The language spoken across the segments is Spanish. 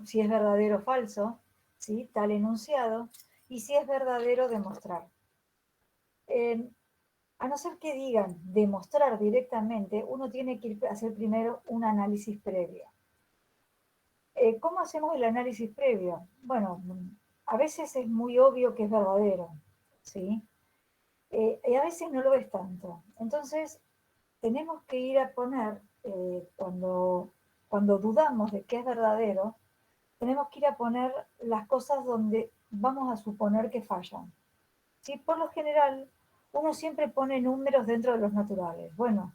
si es verdadero o falso, ¿sí? Tal enunciado, y si es verdadero, demostrar. A no ser que digan demostrar directamente, uno tiene que hacer primero un análisis previo. ¿Cómo hacemos el análisis previo? Bueno, a veces es muy obvio que es verdadero, ¿sí? Y a veces no lo es tanto. Entonces, tenemos que ir a poner, cuando dudamos de que es verdadero, tenemos que ir a poner las cosas donde vamos a suponer que fallan. ¿Sí? Por lo general, uno siempre pone números dentro de los naturales. Bueno,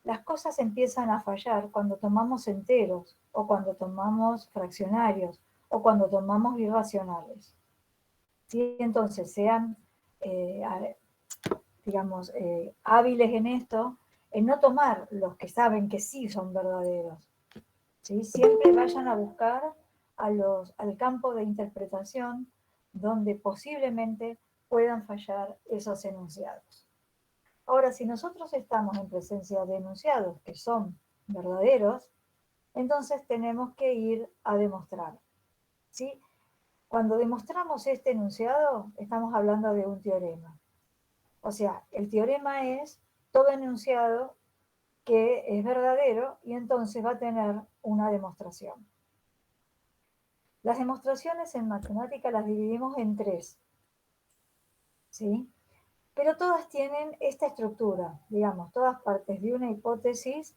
las cosas empiezan a fallar cuando tomamos enteros, o cuando tomamos fraccionarios, o cuando tomamos irracionales. ¿Sí? Entonces, sean, digamos, hábiles en esto, en no tomar los que saben que sí son verdaderos. ¿Sí? Siempre vayan a buscar al campo de interpretación donde posiblemente puedan fallar esos enunciados. Ahora, si nosotros estamos en presencia de enunciados que son verdaderos, entonces tenemos que ir a demostrar. ¿Sí? Cuando demostramos este enunciado, estamos hablando de un teorema. O sea, el teorema es todo enunciado que es verdadero y entonces va a tener una demostración. Las demostraciones en matemática las dividimos en tres, ¿sí? Pero todas tienen esta estructura, digamos, todas partes de una hipótesis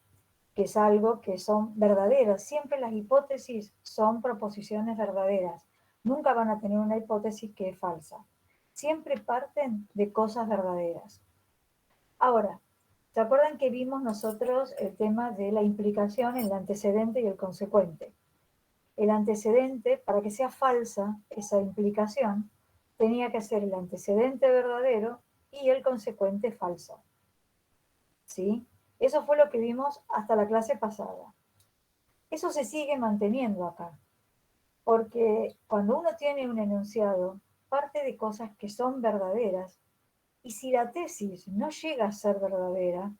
que es algo que son verdaderas. Siempre las hipótesis son proposiciones verdaderas. Nunca van a tener una hipótesis que es falsa. Siempre parten de cosas verdaderas. Ahora, ¿se acuerdan que vimos nosotros el tema de la implicación, el antecedente y el consecuente? El antecedente, para que sea falsa esa implicación, tenía que ser el antecedente verdadero y el consecuente falso. ¿Sí? Eso fue lo que vimos hasta la clase pasada. Eso se sigue manteniendo acá, porque cuando uno tiene un enunciado, parte de cosas que son verdaderas, y si la tesis no llega a ser verdadera,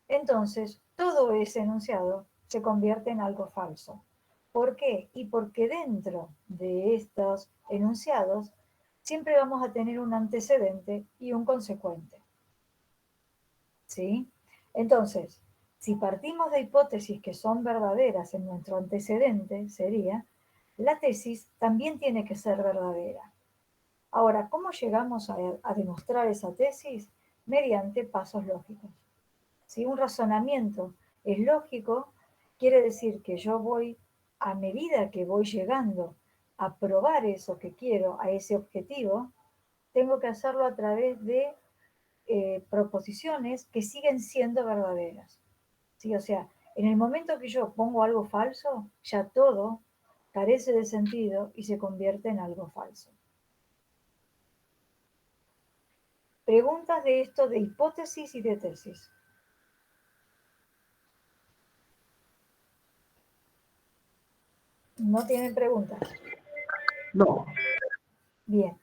entonces todo ese enunciado se convierte en algo falso. ¿Por qué? Y porque dentro de estos enunciados siempre vamos a tener un antecedente y un consecuente. ¿Sí? Entonces, si partimos de hipótesis que son verdaderas en nuestro antecedente, sería, la tesis también tiene que ser verdadera. Ahora, ¿cómo llegamos a demostrar esa tesis? Mediante pasos lógicos. Si un razonamiento es lógico, quiere decir que yo voy, a medida que voy llegando a probar eso que quiero, a ese objetivo, tengo que hacerlo a través de proposiciones que siguen siendo verdaderas. ¿Sí? O sea, en el momento que yo pongo algo falso, ya todo carece de sentido y se convierte en algo falso. Preguntas de esto de hipótesis y de tesis. ¿No tienen preguntas? No. Bien.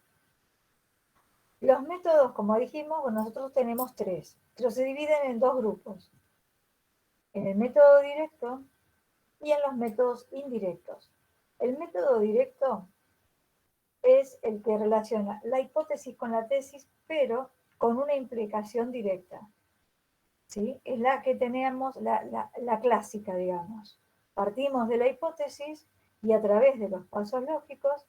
Los métodos, como dijimos, nosotros tenemos tres, pero se dividen en dos grupos. En el método directo y en los métodos indirectos. El método directo es el que relaciona la hipótesis con la tesis, pero con una implicación directa. ¿Sí? Es la que tenemos, la clásica, digamos. Partimos de la hipótesis y a través de los pasos lógicos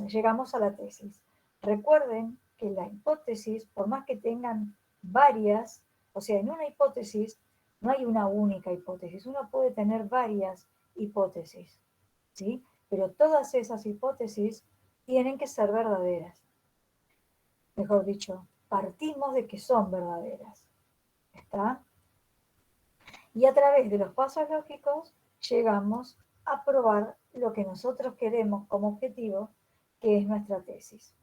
llegamos a la tesis. Recuerden que la hipótesis, por más que tengan varias, o sea, en una hipótesis no hay una única hipótesis, uno puede tener varias hipótesis, ¿sí? Pero todas esas hipótesis tienen que ser verdaderas. Mejor dicho, partimos de que son verdaderas. ¿Está? Y a través de los pasos lógicos llegamos a probar lo que nosotros queremos como objetivo, que es nuestra tesis.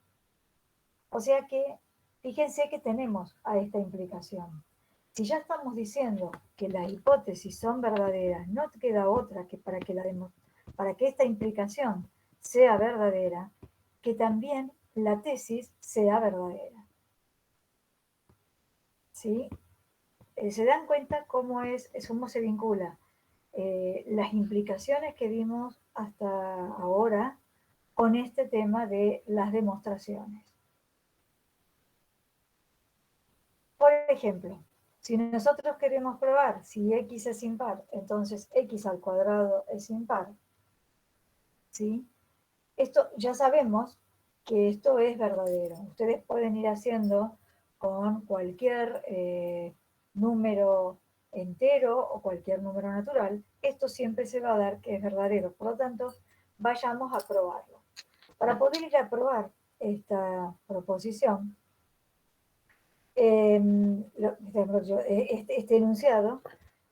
O sea que, fíjense que tenemos a esta implicación. Si ya estamos diciendo que las hipótesis son verdaderas, no queda otra que para que esta implicación sea verdadera, que también la tesis sea verdadera. ¿Sí? ¿Se dan cuenta cómo se vincula las implicaciones que vimos hasta ahora con este tema de las demostraciones. Por ejemplo, si nosotros queremos probar si x es impar, entonces x al cuadrado es impar, ¿sí? Esto ya sabemos que esto es verdadero. Ustedes pueden ir haciendo con cualquier número entero o cualquier número natural. Esto siempre se va a dar que es verdadero. Por lo tanto, vayamos a probarlo. Para poder ir a probar esta proposición, este enunciado,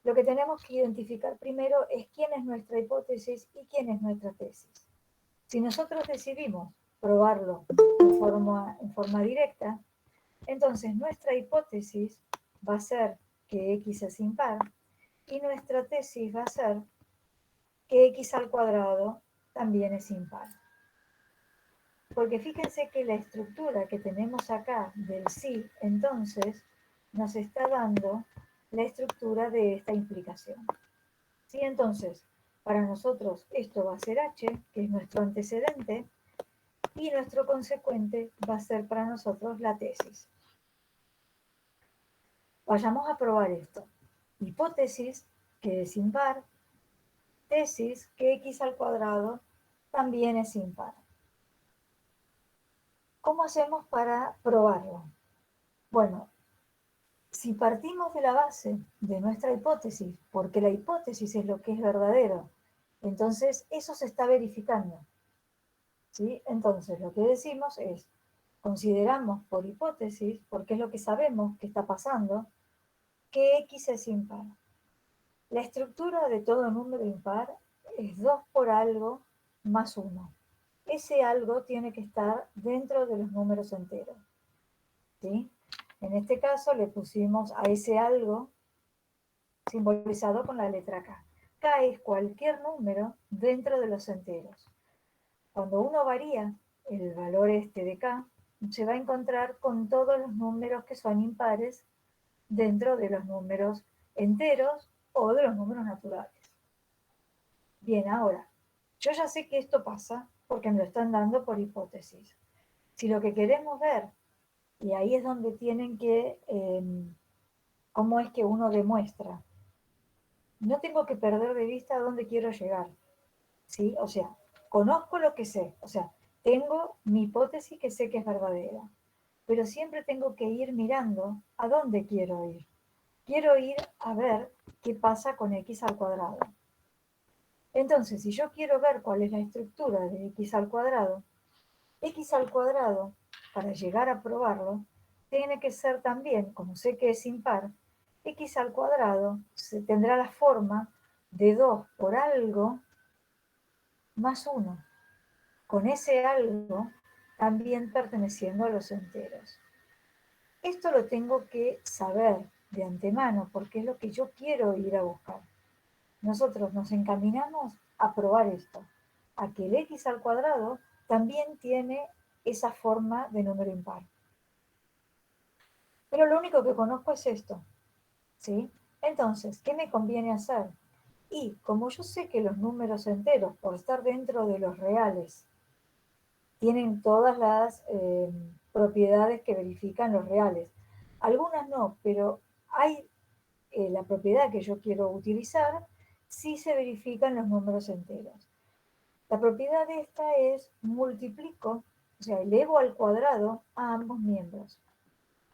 lo que tenemos que identificar primero es quién es nuestra hipótesis y quién es nuestra tesis. Si nosotros decidimos probarlo en forma directa, entonces nuestra hipótesis va a ser que x es impar y nuestra tesis va a ser que x al cuadrado también es impar. Porque fíjense que la estructura que tenemos acá del sí, entonces, nos está dando la estructura de esta implicación. ¿Sí? Entonces, para nosotros esto va a ser h, que es nuestro antecedente, y nuestro consecuente va a ser para nosotros la tesis. Vayamos a probar esto. Hipótesis, que es impar, tesis, que x al cuadrado también es impar. ¿Cómo hacemos para probarlo? Bueno, si partimos de la base de nuestra hipótesis, porque la hipótesis es lo que es verdadero, entonces eso se está verificando. ¿Sí? Entonces lo que decimos es, consideramos por hipótesis, porque es lo que sabemos que está pasando, que x es impar. La estructura de todo número impar es 2 por algo más 1. Ese algo tiene que estar dentro de los números enteros. ¿Sí? En este caso le pusimos a ese algo simbolizado con la letra K. K es cualquier número dentro de los enteros. Cuando uno varía el valor este de K, se va a encontrar con todos los números que son impares dentro de los números enteros o de los números naturales. Bien, ahora, yo ya sé que esto pasa porque me lo están dando por hipótesis. Si lo que queremos ver, y ahí es donde tienen que, cómo es que uno demuestra, no tengo que perder de vista a dónde quiero llegar, ¿sí? O sea, conozco lo que sé, o sea, tengo mi hipótesis que sé que es verdadera, pero siempre tengo que ir mirando a dónde quiero ir. Quiero ir a ver qué pasa con x al cuadrado. Entonces, si yo quiero ver cuál es la estructura de x al cuadrado, para llegar a probarlo, tiene que ser también, como sé que es impar, x al cuadrado se tendrá la forma de 2 por algo más 1, con ese algo también perteneciendo a los enteros. Esto lo tengo que saber de antemano porque es lo que yo quiero ir a buscar. Nosotros nos encaminamos a probar esto, a que el x al cuadrado también tiene esa forma de número impar. Pero lo único que conozco es esto, ¿sí? Entonces, ¿qué me conviene hacer? Y como yo sé que los números enteros, por estar dentro de los reales, tienen todas las propiedades que verifican los reales. Algunas no, pero hay la propiedad que yo quiero utilizar si se verifican los números enteros. La propiedad de esta es multiplico, o sea, elevo al cuadrado a ambos miembros.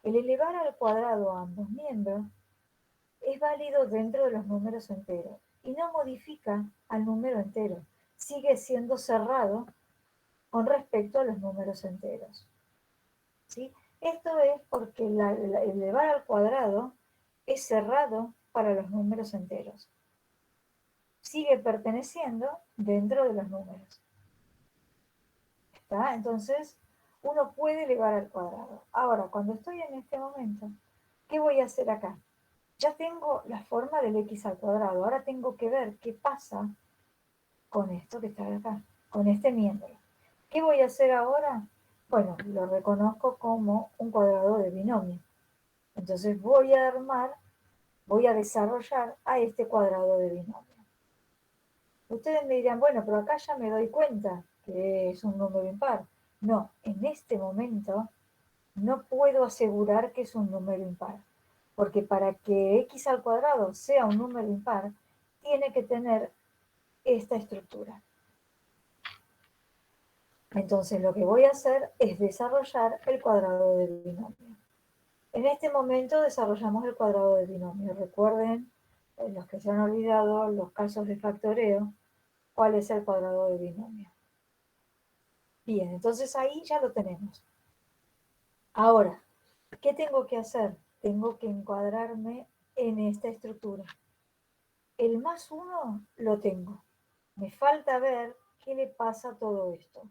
El elevar al cuadrado a ambos miembros es válido dentro de los números enteros y no modifica al número entero. Sigue siendo cerrado con respecto a los números enteros. ¿Sí? Esto es porque el elevar al cuadrado es cerrado para los números enteros. Sigue perteneciendo dentro de los números. ¿Está? Entonces, uno puede elevar al cuadrado. Ahora, cuando estoy en este momento, ¿qué voy a hacer acá? Ya tengo la forma del x al cuadrado. Ahora tengo que ver qué pasa con esto que está acá, con este miembro. ¿Qué voy a hacer ahora? Bueno, lo reconozco como un cuadrado de binomio. Entonces voy a desarrollar a este cuadrado de binomio. Ustedes me dirán, bueno, pero acá ya me doy cuenta que es un número impar. No, en este momento no puedo asegurar que es un número impar, porque para que x al cuadrado sea un número impar, tiene que tener esta estructura. Entonces lo que voy a hacer es desarrollar el cuadrado del binomio. En este momento desarrollamos el cuadrado del binomio. Recuerden, los que se han olvidado los casos de factoreo, cuál es el cuadrado del binomio. Bien, entonces ahí ya lo tenemos. Ahora, ¿qué tengo que hacer? Tengo que encuadrarme en esta estructura. El más 1 lo tengo. Me falta ver qué le pasa a todo esto.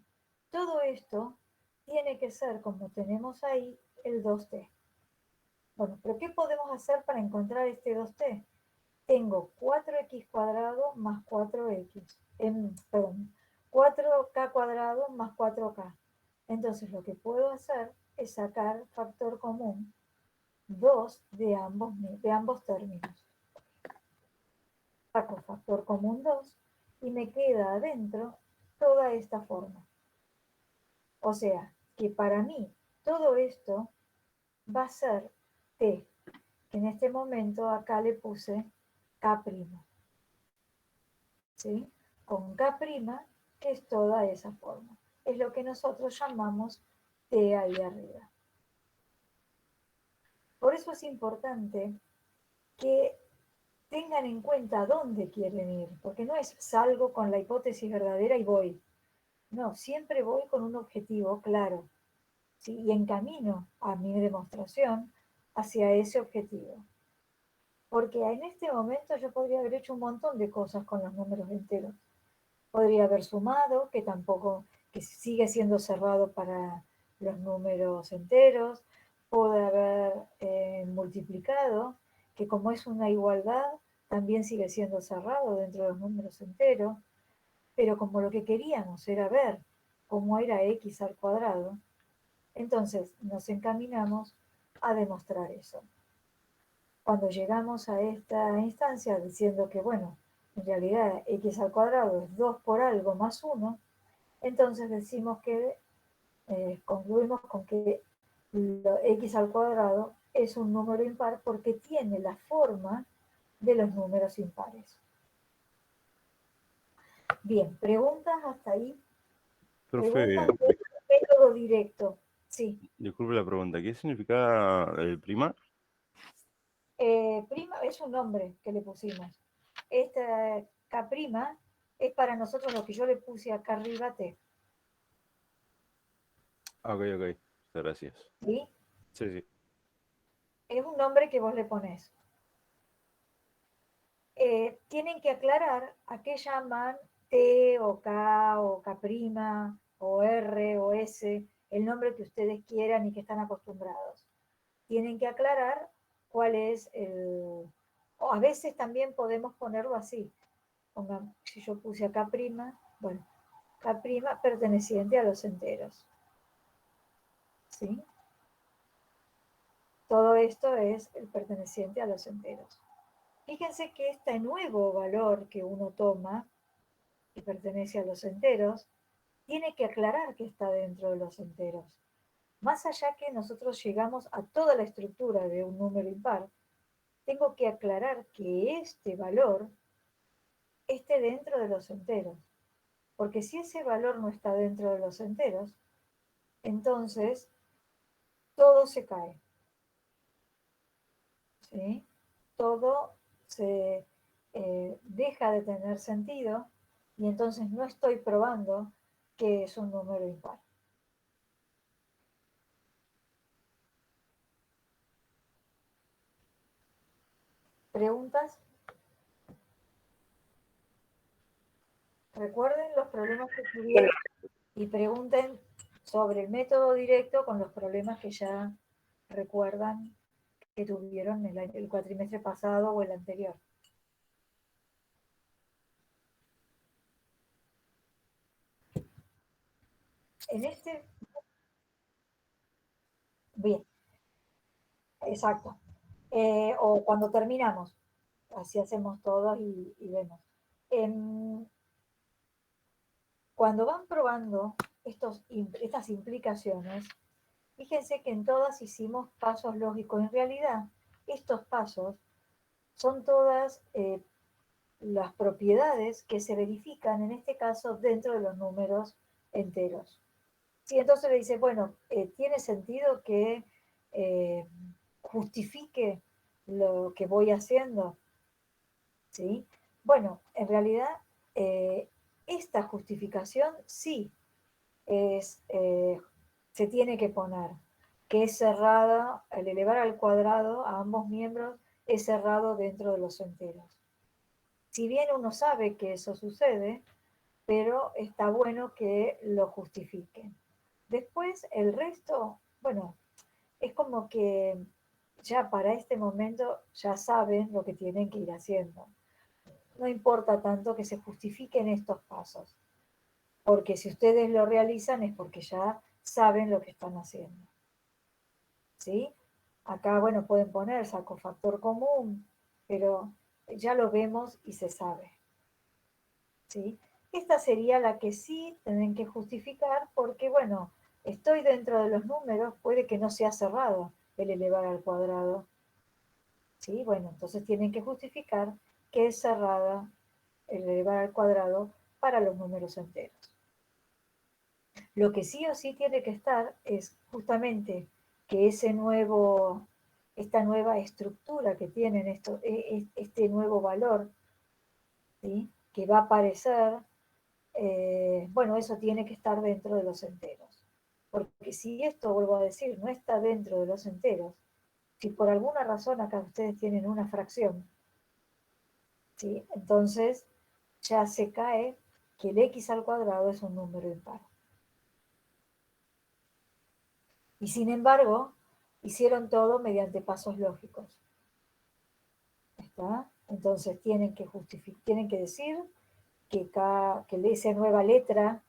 Todo esto tiene que ser, como tenemos ahí, el 2t. Bueno, pero ¿qué podemos hacer para encontrar este 2t? Tengo 4x cuadrado más 4x. Perdón, 4k cuadrado más 4k. Entonces lo que puedo hacer es sacar factor común 2 de ambos términos. Saco factor común 2 y me queda adentro toda esta forma. O sea, que para mí todo esto va a ser t, que en este momento acá le puse k'. ¿Sí? Con k', que es toda esa forma. Es lo que nosotros llamamos t ahí arriba. Por eso es importante que tengan en cuenta dónde quieren ir, porque no es salgo con la hipótesis verdadera y voy. No, siempre voy con un objetivo claro, ¿sí? Y encamino a mi demostración hacia ese objetivo. Porque en este momento yo podría haber hecho un montón de cosas con los números enteros. Podría haber sumado, que tampoco, que sigue siendo cerrado para los números enteros. Puede haber multiplicado, que como es una igualdad, también sigue siendo cerrado dentro de los números enteros. Pero como lo que queríamos era ver cómo era x al cuadrado, entonces nos encaminamos a demostrar eso. Cuando llegamos a esta instancia diciendo que, bueno, en realidad x al cuadrado es 2 por algo más 1, entonces decimos que concluimos con que x al cuadrado es un número impar porque tiene la forma de los números impares. Bien, preguntas hasta ahí. Profe, Preguntas de método directo. Sí. disculpe la pregunta, ¿qué significa prima? Prima es un nombre que le pusimos. Esta K' es para nosotros lo que yo le puse acá arriba T. Ah, ok, ok, muchas gracias. ¿Sí? Sí, sí. Es un nombre que vos le ponés. Tienen que aclarar a qué llaman T o K o K' o R o S, el nombre que ustedes quieran y que están acostumbrados. Tienen que aclarar cuál es el... O a veces también podemos ponerlo así. Pongan, si yo puse a K', bueno, K' perteneciente a los enteros. ¿Sí? Todo esto es el perteneciente a los enteros. Fíjense que este nuevo valor que uno toma, que pertenece a los enteros, tiene que aclarar que está dentro de los enteros. Más allá que nosotros llegamos a toda la estructura de un número impar, tengo que aclarar que este valor esté dentro de los enteros. Porque si ese valor no está dentro de los enteros, entonces todo se cae. ¿Sí? Todo se deja de tener sentido y entonces no estoy probando que es un número impar. ¿Preguntas? Recuerden los problemas que tuvieron y pregunten sobre el método directo con los problemas que ya recuerdan que tuvieron el cuatrimestre pasado o el anterior. En este, bien, exacto. O cuando terminamos, así hacemos todos y vemos. cuando van probando estas implicaciones, fíjense que en todas hicimos pasos lógicos. En realidad, estos pasos son todas las propiedades que se verifican, en este caso, dentro de los números enteros. Sí, entonces le dice, bueno, tiene sentido que justifique lo que voy haciendo, ¿sí? Bueno, en realidad, esta justificación sí se tiene que poner, que es cerrada, al elevar al cuadrado a ambos miembros, es cerrado dentro de los enteros. Si bien uno sabe que eso sucede, pero está bueno que lo justifiquen. Después, el resto, bueno, es como que ya para este momento ya saben lo que tienen que ir haciendo. No importa tanto que se justifiquen estos pasos, porque si ustedes lo realizan es porque ya saben lo que están haciendo. ¿Sí? Acá, bueno, pueden poner saco factor común, pero ya lo vemos y se sabe. ¿Sí? Esta sería la que sí tienen que justificar porque, bueno, estoy dentro de los números, puede que no sea cerrado el elevar al cuadrado. ¿Sí? Bueno, entonces tienen que justificar que es cerrada el elevar al cuadrado para los números enteros. Lo que sí o sí tiene que estar es justamente que esta nueva estructura que tienen este nuevo valor, ¿sí? Que va a aparecer, bueno, eso tiene que estar dentro de los enteros. Porque si esto, vuelvo a decir, no está dentro de los enteros, si por alguna razón acá ustedes tienen una fracción, ¿sí? Entonces ya se cae que el x al cuadrado es un número impar. Y sin embargo, hicieron todo mediante pasos lógicos. ¿Está? Entonces tienen que decir que esa nueva letra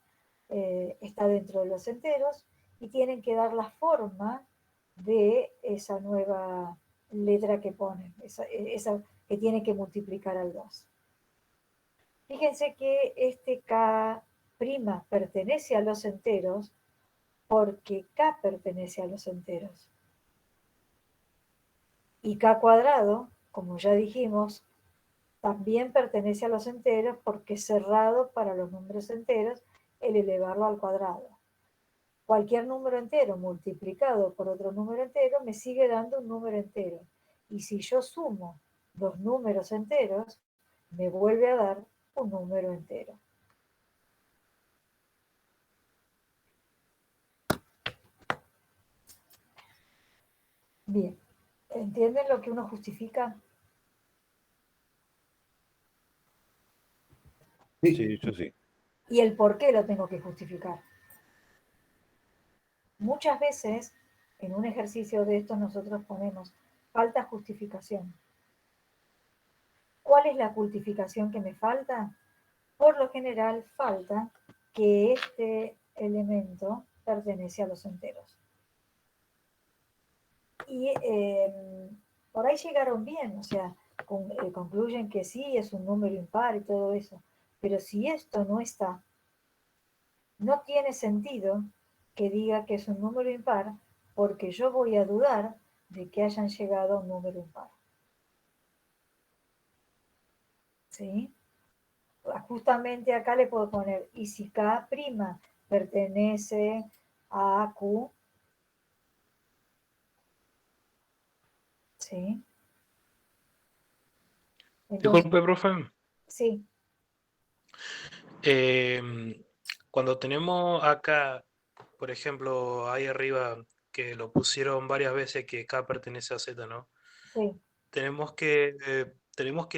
está dentro de los enteros y tienen que dar la forma de esa nueva letra que ponen, esa que tiene que multiplicar al 2. Fíjense que este K' pertenece a los enteros porque K pertenece a los enteros. Y K cuadrado, como ya dijimos, también pertenece a los enteros porque es cerrado para los números enteros el elevarlo al cuadrado. Cualquier número entero multiplicado por otro número entero me sigue dando un número entero. Y si yo sumo dos números enteros, me vuelve a dar un número entero. Bien, ¿entienden lo que uno justifica? Sí. Sí, yo sí. Y el por qué lo tengo que justificar. Muchas veces en un ejercicio de estos nosotros ponemos falta justificación. ¿Cuál es la justificación que me falta? Por lo general falta que este elemento pertenece a los enteros. Y por ahí llegaron bien, o sea, concluyen que sí, es un número impar y todo eso. Pero si esto no está, no tiene sentido que diga que es un número impar, porque yo voy a dudar de que hayan llegado a un número impar. ¿Sí? Justamente acá le puedo poner, y si K' pertenece a Q, ¿sí? Entonces, Disculpe, profe. sí, Eh, Cuando tenemos acá, por ejemplo, ahí arriba, que lo pusieron varias veces que K pertenece a Z, ¿no? sí. ¿Tenemos que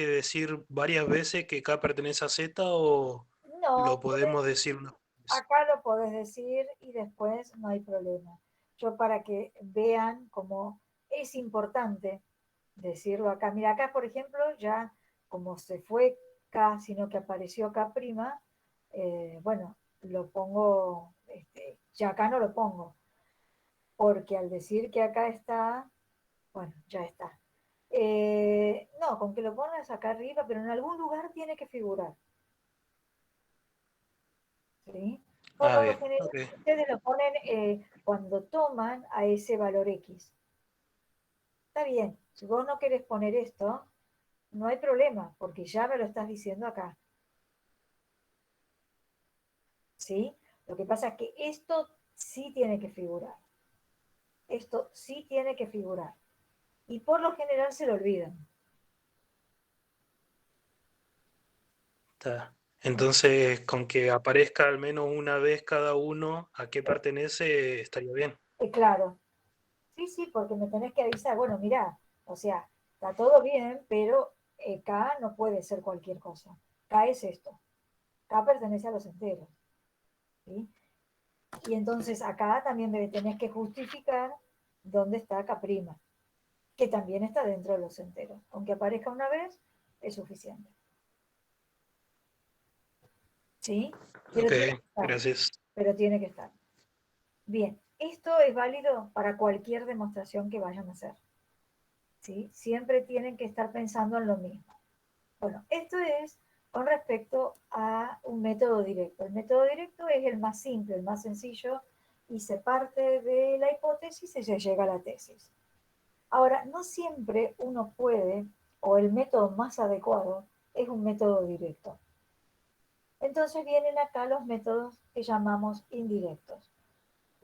decir varias veces que K pertenece a Z o No, lo podemos decir una vez? acá lo podés decir y después no hay problema. Yo para que vean cómo es importante decirlo acá. Mira, acá por ejemplo ya como se fue K, sino que apareció K', bueno, lo pongo, ya acá no lo pongo, porque al decir que acá está, bueno, ya está. No, con que lo pongas acá arriba, pero en algún lugar tiene que figurar. ¿Sí? ¿sí? Por lo Bien, general, ok. ustedes lo ponen cuando toman a ese valor X. Está bien, si vos no querés poner esto, no hay problema, porque ya me lo estás diciendo acá. ¿Sí? Lo que pasa es que esto sí tiene que figurar. Esto sí tiene que figurar. Y por lo general se lo olvidan. Está. Entonces, con que aparezca al menos una vez cada uno a qué pertenece, estaría bien. Claro, sí, sí, porque me tenés que avisar, bueno, mirá, o sea, está todo bien, pero K no puede ser cualquier cosa. K es esto. K pertenece a los enteros. ¿Sí? Y entonces acá también me tenés que justificar dónde está K', que también está dentro de los enteros. Aunque aparezca una vez, es suficiente. ¿Sí? Pero Ok, tiene que estar. gracias. Pero tiene que estar. Bien, esto es válido para cualquier demostración que vayan a hacer. ¿Sí? Siempre tienen que estar pensando en lo mismo. Bueno, esto es con respecto a un método directo. El método directo es el más simple, el más sencillo, y se parte de la hipótesis y se llega a la tesis. Ahora, no siempre uno puede, o el método más adecuado, es un método directo. Entonces vienen acá los métodos que llamamos indirectos.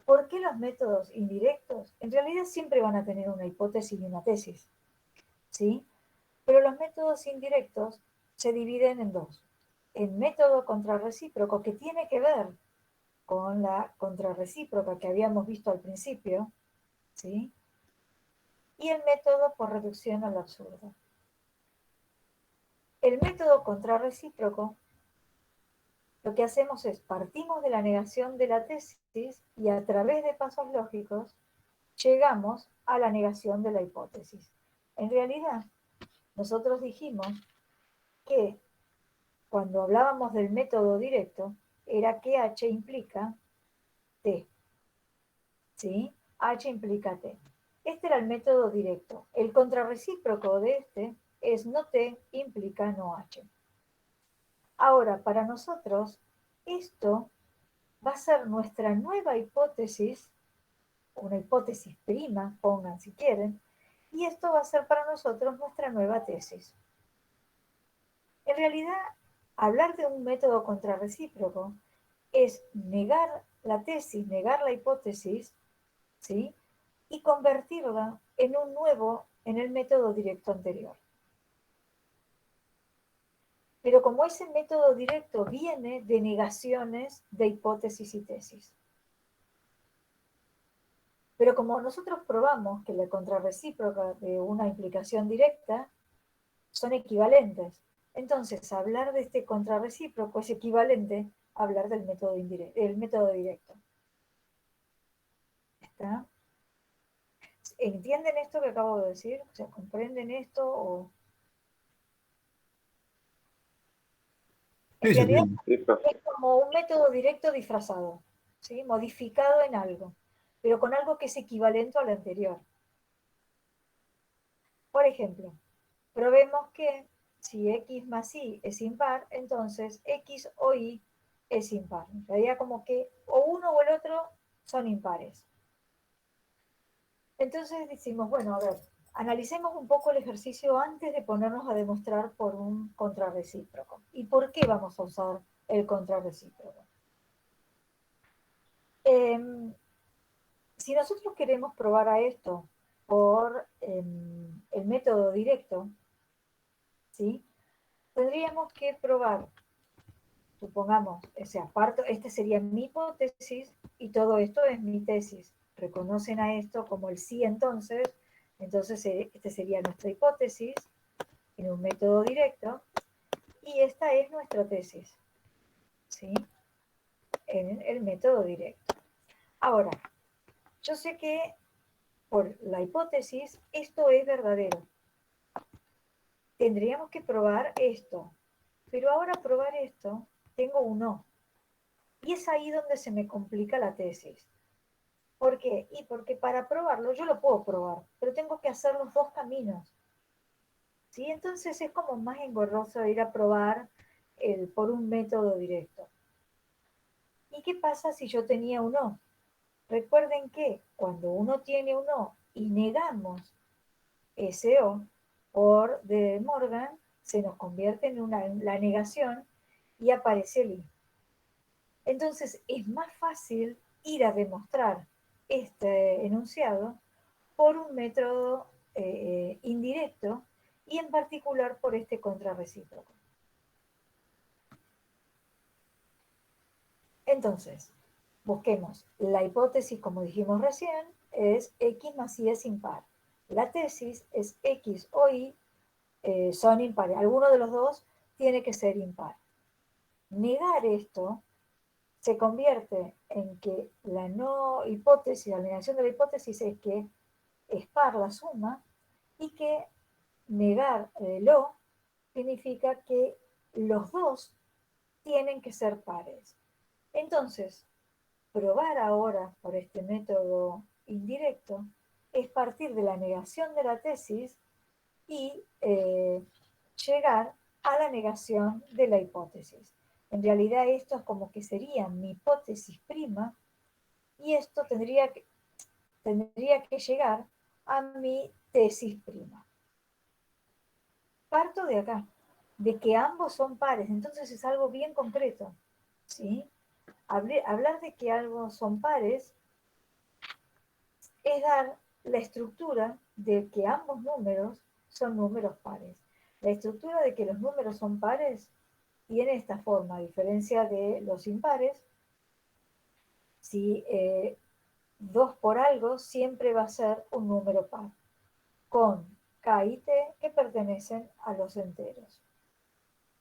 ¿Por qué los métodos indirectos? En realidad siempre van a tener una hipótesis y una tesis, ¿sí? Pero los métodos indirectos se dividen en dos. El método contrarrecíproco, que tiene que ver con la contrarrecíproca que habíamos visto al principio, ¿sí? Y el método por reducción al absurdo. El método contrarrecíproco, lo que hacemos es partimos de la negación de la tesis y a través de pasos lógicos llegamos a la negación de la hipótesis. En realidad, nosotros dijimos que cuando hablábamos del método directo, era que H implica T. ¿Sí? H implica T. Este era el método directo. El contrarrecíproco de este es no T implica no H. Ahora, para nosotros, esto va a ser nuestra nueva hipótesis, una hipótesis prima, pongan si quieren, y esto va a ser para nosotros nuestra nueva tesis. En realidad, hablar de un método contrarrecíproco es negar la tesis, negar la hipótesis, ¿sí? Y convertirla en un nuevo, en el método directo anterior. Pero como ese método directo viene de negaciones de hipótesis y tesis. Pero como nosotros probamos que la contrarrecíproca de una implicación directa son equivalentes, entonces hablar de este contrarrecíproco es equivalente a hablar del método indirecto, el método directo. ¿Está? ¿Entienden esto que acabo de decir? O sea, ¿comprenden esto? O... En Sí, se realidad entiende. Sí, profe. es como un método directo disfrazado, ¿sí? Modificado en algo, pero con algo que es equivalente al anterior. Por ejemplo, probemos que si x más y es impar, entonces x o y es impar. En realidad como que o uno o el otro son impares. Entonces decimos, bueno, a ver, analicemos un poco el ejercicio antes de ponernos a demostrar por un contrarrecíproco. ¿Y por qué vamos a usar el contrarrecíproco? Si nosotros queremos probar a esto por el método directo, ¿sí? Tendríamos que probar, supongamos, o sea, esta sería mi hipótesis y todo esto es mi tesis. Reconocen a esto como el sí entonces esta sería nuestra hipótesis en un método directo y esta es nuestra tesis, ¿sí? En el método directo. Ahora, yo sé que por la hipótesis esto es verdadero. Tendríamos que probar esto, pero ahora probar esto tengo un no. Y es ahí donde se me complica la tesis. ¿Por qué? Y porque para probarlo yo lo puedo probar, pero tengo que hacer los dos caminos. ¿Sí? Entonces es como más engorroso ir a probar por un método directo. ¿Y qué pasa si yo tenía un O? Recuerden que cuando uno tiene un O y negamos ese O por De Morgan, se nos convierte en la negación y aparece el I. Entonces es más fácil ir a demostrar este enunciado por un método indirecto y en particular por este contrarrecíproco. Entonces, busquemos la hipótesis, como dijimos recién, es X más Y es impar. La tesis es X o Y son impares. Alguno de los dos tiene que ser impar. Negar esto se convierte en que la no hipótesis, la negación de la hipótesis es que es par la suma y que negar lo significa que los dos tienen que ser pares. Entonces, probar ahora por este método indirecto es partir de la negación de la tesis y llegar a la negación de la hipótesis. En realidad esto es como que sería mi hipótesis prima y esto tendría que llegar a mi tesis prima. Parto de acá, de que ambos son pares, entonces es algo bien concreto, ¿sí? Hablar de que algo son pares es dar la estructura de que ambos números son números pares. La estructura de que los números son pares tiene esta forma, a diferencia de los impares. Si 2 por algo siempre va a ser un número par, con K y T que pertenecen a los enteros.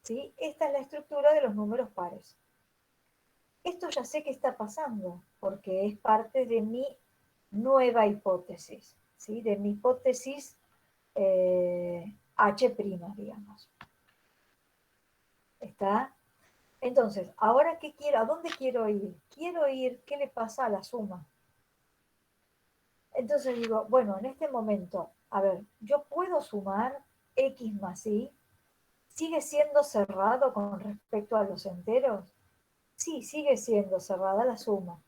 ¿Sí? Esta es la estructura de los números pares. Esto ya sé que está pasando, porque es parte de mi nueva hipótesis, ¿sí? De mi hipótesis H', digamos. ¿Está? Entonces, ¿ahora qué quiero? ¿A dónde quiero ir? Quiero ir, ¿qué le pasa a la suma? Entonces digo, bueno, en este momento, a ver, yo puedo sumar X más Y, ¿sigue siendo cerrado con respecto a los enteros? Sí, sigue siendo cerrada la suma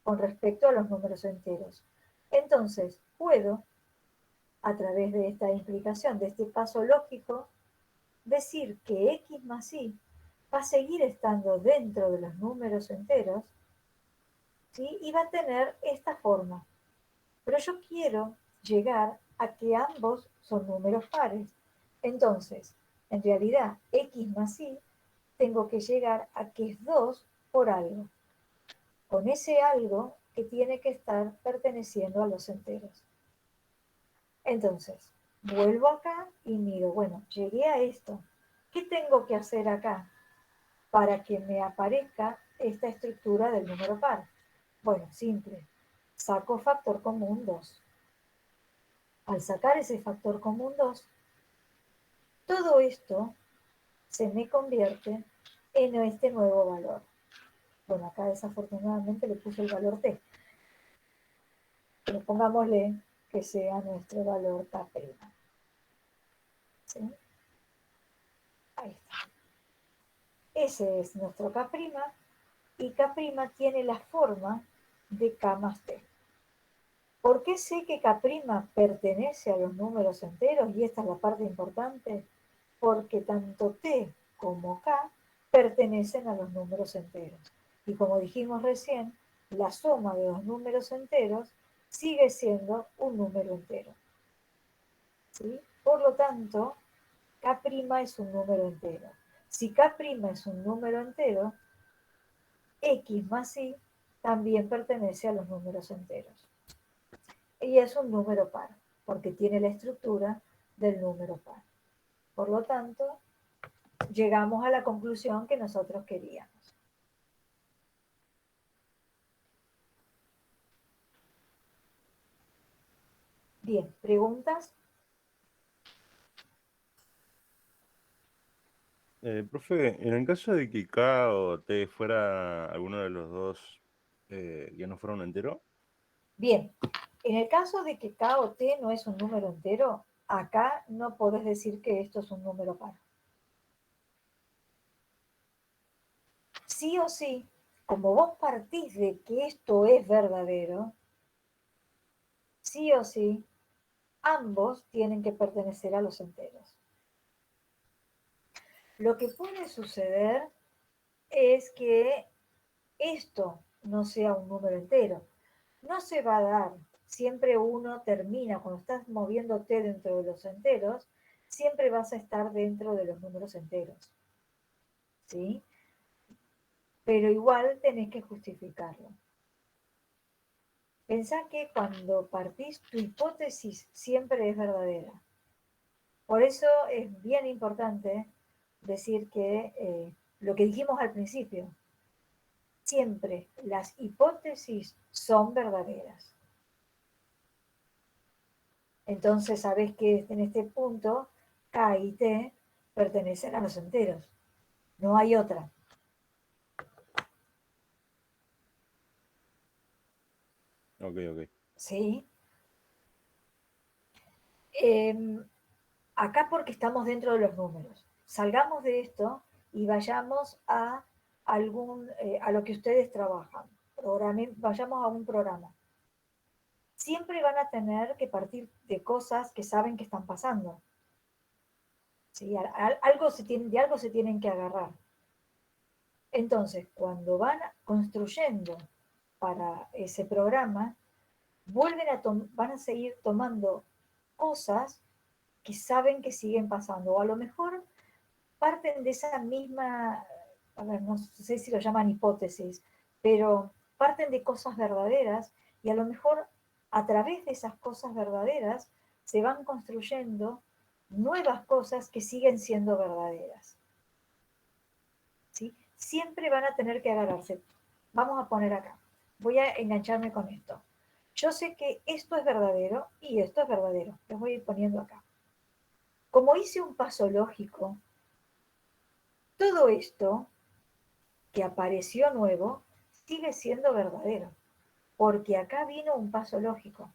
con respecto a los números enteros. Entonces, puedo, a través de esta implicación, de este paso lógico, decir que X más Y va a seguir estando dentro de los números enteros, ¿sí? Y va a tener esta forma. Pero yo quiero llegar a que ambos son números pares. Entonces, en realidad, X más Y, tengo que llegar a que es 2 por algo, con ese algo que tiene que estar perteneciendo a los enteros. Entonces, vuelvo acá y miro, bueno, llegué a esto. ¿Qué tengo que hacer acá para que me aparezca esta estructura del número par? Bueno, simple. Saco factor común 2. Al sacar ese factor común 2, todo esto se me convierte en este nuevo valor. Bueno, acá desafortunadamente le puse el valor t, pero pongámosle que sea nuestro valor K'. ¿Sí? Ahí está. Ese es nuestro K' y K' tiene la forma de K más T. ¿Por qué sé que K' pertenece a los números enteros? Y esta es la parte importante. Porque tanto T como K pertenecen a los números enteros. Y como dijimos recién, la suma de los números enteros sigue siendo un número entero. ¿Sí? Por lo tanto, K' es un número entero. Si K' es un número entero, X más Y también pertenece a los números enteros. Y es un número par, porque tiene la estructura del número par. Por lo tanto, llegamos a la conclusión que nosotros queríamos. Bien, ¿preguntas? Profe, en el caso de que K o T fuera alguno de los dos que no fuera un entero, Bien, en el caso de que K o T no es un número entero, acá no podés decir que esto es un número par. Sí o sí, como vos partís de que esto es verdadero, sí o sí, ambos tienen que pertenecer a los enteros. Lo que puede suceder es que esto no sea un número entero. No se va a dar. Siempre uno termina, cuando estás moviéndote dentro de los enteros, siempre vas a estar dentro de los números enteros. ¿Sí? Pero igual tenés que justificarlo. Pensá que cuando partís, tu hipótesis siempre es verdadera. Por eso es bien importante decir que lo que dijimos al principio, siempre las hipótesis son verdaderas. Entonces sabés que en este punto K y T pertenecen a los enteros. No hay otra. Ok. ¿Sí? Acá porque estamos dentro de los números. Salgamos de esto y vayamos a a lo que ustedes trabajan. Vayamos a un programa. Siempre van a tener que partir de cosas que saben que están pasando. ¿Sí? De algo se tienen que agarrar. Entonces, cuando van construyendo para ese programa, van a seguir tomando cosas que saben que siguen pasando, o a lo mejor parten de esa misma, a ver, no sé si lo llaman hipótesis, pero parten de cosas verdaderas y a lo mejor a través de esas cosas verdaderas se van construyendo nuevas cosas que siguen siendo verdaderas. ¿Sí? Siempre van a tener que agarrarse. Vamos a poner acá. Voy a engancharme con esto. Yo sé que esto es verdadero y esto es verdadero. Los voy a ir poniendo acá. Como hice un paso lógico, todo esto que apareció nuevo sigue siendo verdadero, porque acá vino un paso lógico.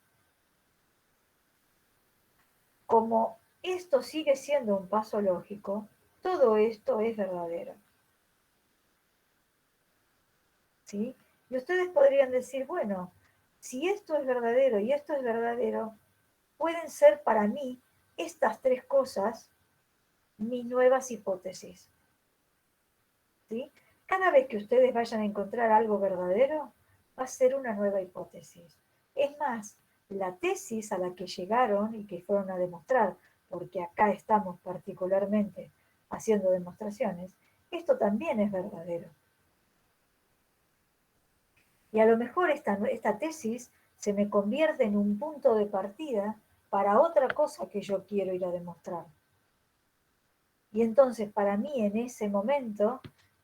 Como esto sigue siendo un paso lógico, todo esto es verdadero. ¿Sí? Y ustedes podrían decir, bueno, si esto es verdadero y esto es verdadero, pueden ser para mí estas tres cosas mis nuevas hipótesis. ¿Sí? Cada vez que ustedes vayan a encontrar algo verdadero, va a ser una nueva hipótesis. Es más, la tesis a la que llegaron y que fueron a demostrar, porque acá estamos particularmente haciendo demostraciones, esto también es verdadero. Y a lo mejor esta tesis se me convierte en un punto de partida para otra cosa que yo quiero ir a demostrar. Y entonces para mí en ese momento,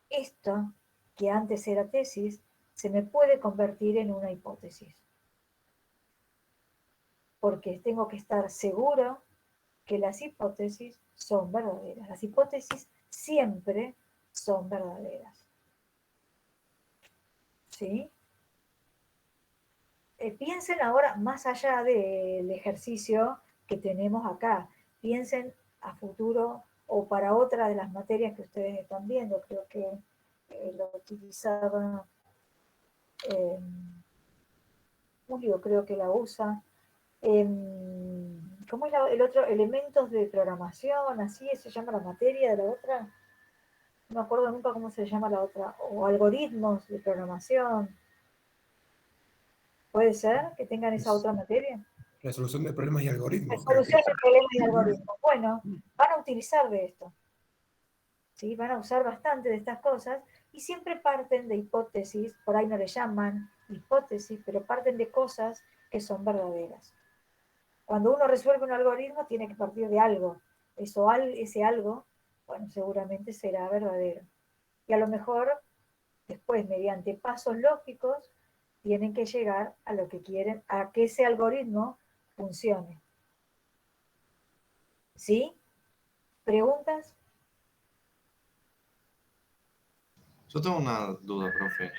esto que antes era tesis, se me puede convertir en una hipótesis. Porque tengo que estar seguro que las hipótesis son verdaderas. Las hipótesis siempre son verdaderas. ¿Sí? Piensen ahora más allá del ejercicio que tenemos acá. Piensen a futuro o para otra de las materias que ustedes están viendo. Creo que lo utilizaba Julio, creo que la usa. ¿Cómo es el otro? Elementos de programación, así se llama la materia de la otra. No me acuerdo nunca cómo se llama la otra. O algoritmos de programación. ¿Puede ser que tengan esa otra materia? Resolución de problemas y algoritmos. Resolución de problemas y algoritmos. Bueno, van a utilizar de esto. ¿Sí? Van a usar bastante de estas cosas y siempre parten de hipótesis, por ahí no le llaman hipótesis, pero parten de cosas que son verdaderas. Cuando uno resuelve un algoritmo tiene que partir de algo. Ese algo, bueno, seguramente será verdadero. Y a lo mejor después, mediante pasos lógicos, tienen que llegar a lo que quieren, a que ese algoritmo funcione. ¿Sí? ¿Preguntas? Yo tengo una duda, profe.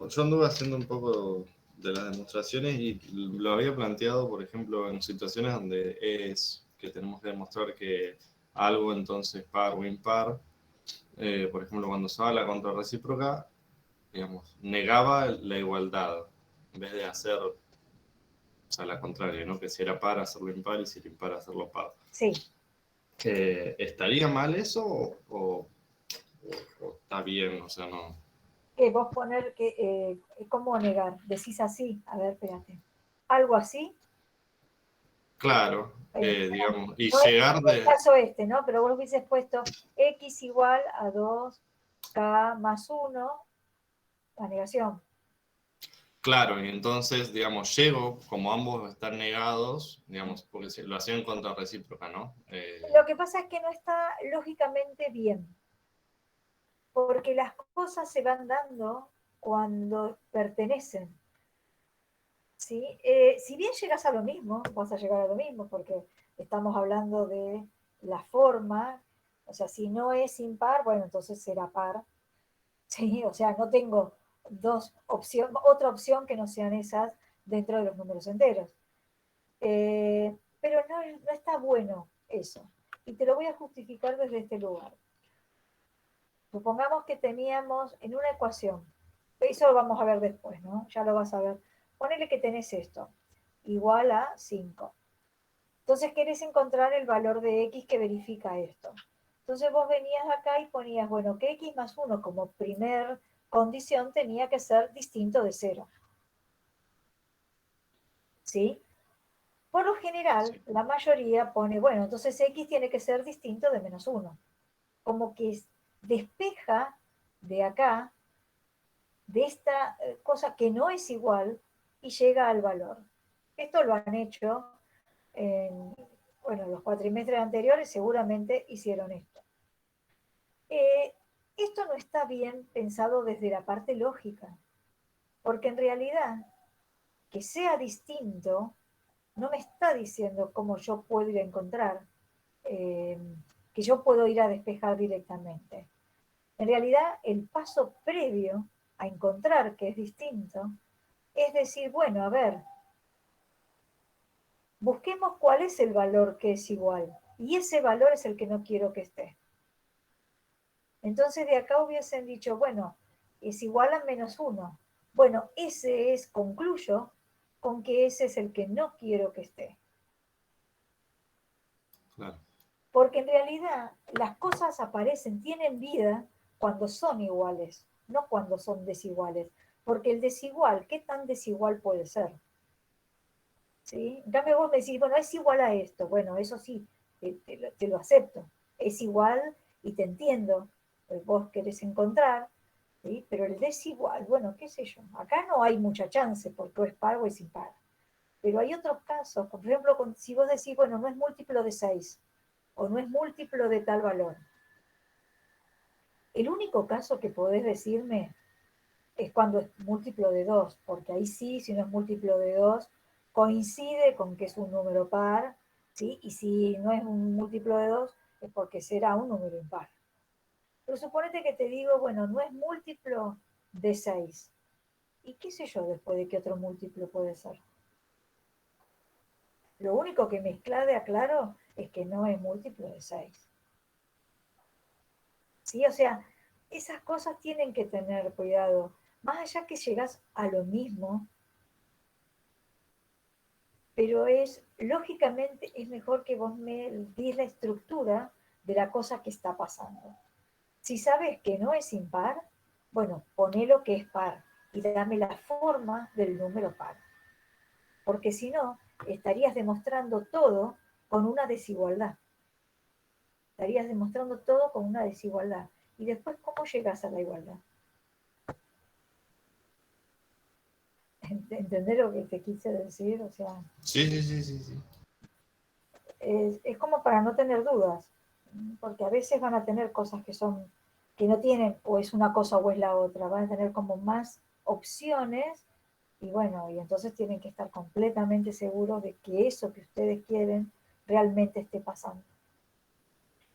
Yo anduve haciendo un poco de las demostraciones y lo había planteado, por ejemplo, en situaciones donde es que tenemos que demostrar que algo entonces par o impar. Por ejemplo, cuando usaba la contrarrecíproca, digamos, negaba la igualdad, en vez de hacer, o sea, la contraria, ¿no? Que si era par, hacerlo impar, y si era impar, hacerlo par. Sí. ¿Estaría mal eso o está bien? O sea, no. Que vos poner que, ¿cómo negar? Decís así, a ver, espérate. Algo así. Claro, eh, digamos, y no es llegar el de. caso este, ¿no? Pero vos hubieses puesto x igual a 2k más 1, la negación. Claro, y entonces, digamos, llego, como ambos están negados, digamos, porque lo hacían contra recíproca, ¿no? Lo que pasa es que no está lógicamente bien, porque las cosas se van dando cuando pertenecen. ¿Sí? Si bien llegas a lo mismo, vas a llegar a lo mismo, porque estamos hablando de la forma, o sea, si no es impar, bueno, entonces será par, ¿sí? O sea, no tengo otra opción que no sean esas dentro de los números enteros. Pero no está bueno eso. Y te lo voy a justificar desde este lugar. Supongamos que teníamos en una ecuación, eso lo vamos a ver después, ¿no? Ya lo vas a ver. Ponele que tenés esto, igual a 5. Entonces querés encontrar el valor de x que verifica esto. Entonces vos venías acá y ponías, bueno, que x más 1 como primer condición tenía que ser distinto de 0. ¿Sí? Por lo general, Sí. la mayoría pone, bueno, entonces x tiene que ser distinto de menos 1. Como que despeja de acá, de esta cosa que no es igual, y llega al valor. Esto lo han hecho en, bueno, los cuatrimestres anteriores seguramente hicieron esto. Esto no está bien pensado desde la parte lógica, porque en realidad que sea distinto no me está diciendo cómo yo puedo ir a encontrar, que yo puedo ir a despejar directamente. En realidad, el paso previo a encontrar que es distinto es decir, bueno, a ver, busquemos cuál es el valor que es igual, y ese valor es el que no quiero que esté. Entonces de acá hubiesen dicho, bueno, es igual a menos 1. Bueno, concluyo con que ese es el que no quiero que esté. Claro. Porque en realidad las cosas aparecen, tienen vida cuando son iguales, no cuando son desiguales. Porque el desigual, ¿qué tan desigual puede ser? ¿Sí? En cambio vos me decís, bueno, es igual a esto. Bueno, eso sí, te lo acepto. Es igual y te entiendo. Pues vos querés encontrar, ¿sí? Pero el desigual, bueno, qué sé yo. Acá no hay mucha chance porque o es par o es impar. Pero hay otros casos, por ejemplo, si vos decís, bueno, no es múltiplo de 6 o no es múltiplo de tal valor. El único caso que podés decirme es cuando es múltiplo de 2, porque ahí sí, si no es múltiplo de 2, coincide con que es un número par, ¿sí? Y si no es un múltiplo de 2, es porque será un número impar. Pero suponete que te digo, bueno, no es múltiplo de 6. ¿Y qué sé yo después de qué otro múltiplo puede ser? Lo único que me aclaro es que no es múltiplo de 6. ¿Sí? O sea, esas cosas tienen que tener cuidado. Más allá que llegas a lo mismo, pero lógicamente es mejor que vos me des la estructura de la cosa que está pasando. Si sabes que no es impar, bueno, poné lo que es par y dame la forma del número par. Porque si no, estarías demostrando todo con una desigualdad. Estarías demostrando todo con una desigualdad. Y después, ¿cómo llegas a la igualdad? ¿Entendés lo que te quise decir? O sea, Sí, sí, sí, sí, sí. es como para no tener dudas, porque a veces van a tener cosas que no tienen, o es una cosa o es la otra, van a tener como más opciones, y bueno, y entonces tienen que estar completamente seguros de que eso que ustedes quieren realmente esté pasando.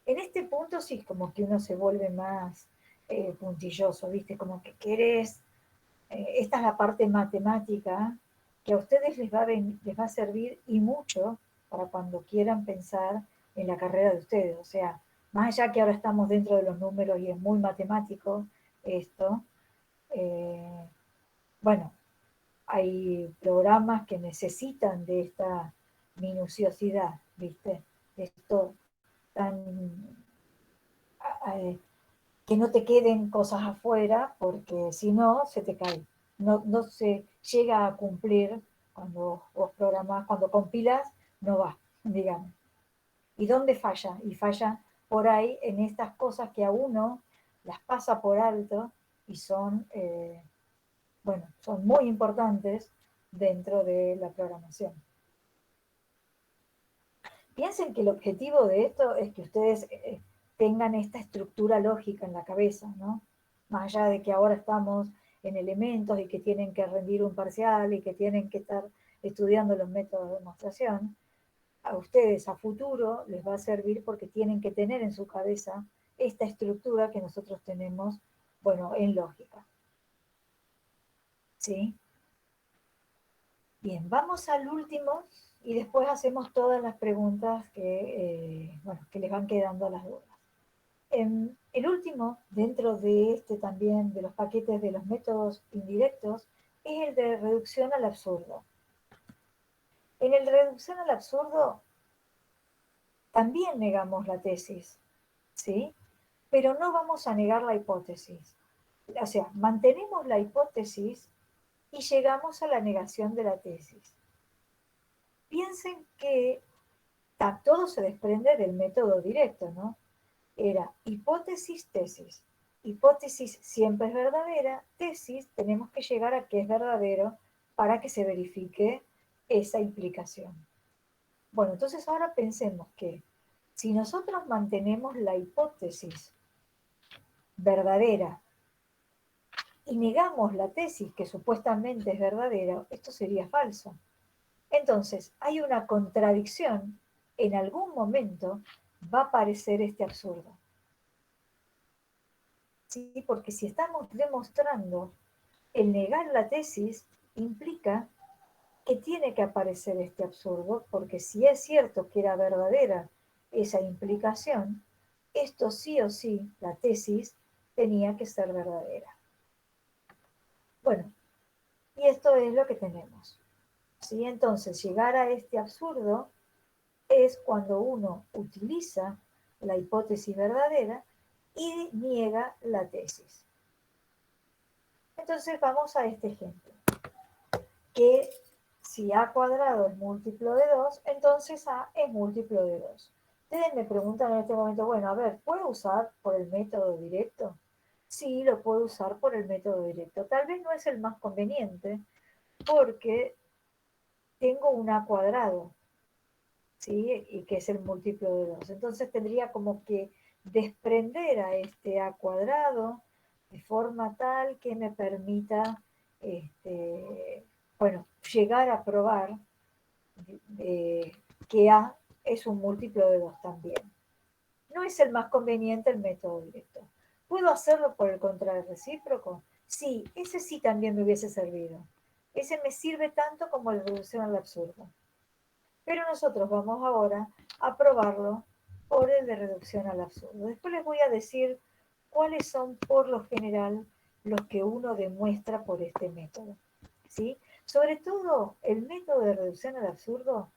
En este punto sí, como que uno se vuelve más puntilloso, ¿viste? Como que querés, esta es la parte matemática que a ustedes les va a servir y mucho para cuando quieran pensar en la carrera de ustedes. O sea, más allá que ahora estamos dentro de los números y es muy matemático esto, bueno, hay programas que necesitan de esta minuciosidad, ¿viste? Esto tan... que no te queden cosas afuera, porque si no, se te cae. No se llega a cumplir cuando vos programás, cuando compilas, no va, digamos. ¿Y dónde falla? Y falla por ahí en estas cosas que a uno las pasa por alto y son, bueno, son muy importantes dentro de la programación. Piensen que el objetivo de esto es que ustedes tengan esta estructura lógica en la cabeza, ¿no? Más allá de que ahora estamos en elementos y que tienen que rendir un parcial y que tienen que estar estudiando los métodos de demostración, a ustedes a futuro les va a servir porque tienen que tener en su cabeza esta estructura que nosotros tenemos, bueno, en lógica. ¿Sí? Bien, vamos al último y después hacemos todas las preguntas que, bueno, que les van quedando las dudas. El último, dentro de este también, de los paquetes de los métodos indirectos, es el de reducción al absurdo. En el de reducción al absurdo también negamos la tesis, ¿sí? Pero no vamos a negar la hipótesis. O sea, mantenemos la hipótesis y llegamos a la negación de la tesis. Piensen que todo se desprende del método directo, ¿no? Era hipótesis, tesis. Hipótesis siempre es verdadera, tesis tenemos que llegar a que es verdadero para que se verifique esa implicación. Bueno, entonces ahora pensemos que si nosotros mantenemos la hipótesis verdadera y negamos la tesis que supuestamente es verdadera, esto sería falso. Entonces, hay una contradicción, en algún momento va a aparecer este absurdo. ¿Sí? Porque si estamos demostrando el negar la tesis, implica que tiene que aparecer este absurdo, porque si es cierto que era verdadera esa implicación, esto sí o sí, la tesis, tenía que ser verdadera. Bueno, y esto es lo que tenemos. ¿Sí? Entonces, llegar a este absurdo es cuando uno utiliza la hipótesis verdadera y niega la tesis. Entonces vamos a este ejemplo, que si a cuadrado es múltiplo de 2, entonces a es múltiplo de 2. Ustedes me preguntan en este momento, bueno, a ver, ¿puedo usar por el método directo? Sí, lo puedo usar por el método directo. Tal vez no es el más conveniente porque tengo un a cuadrado, ¿sí? Y que es el múltiplo de 2. Entonces tendría como que desprender a este a cuadrado de forma tal que me permita, bueno, llegar a probar que a es un múltiplo de 2 también. No es el más conveniente el método directo. ¿Puedo hacerlo por el contrario recíproco? Sí, ese sí también me hubiese servido. Ese me sirve tanto como la reducción al absurdo. Pero nosotros vamos ahora a probarlo por el de reducción al absurdo. Después les voy a decir cuáles son por lo general los que uno demuestra por este método. ¿Sí? Sobre todo el método de reducción al absurdo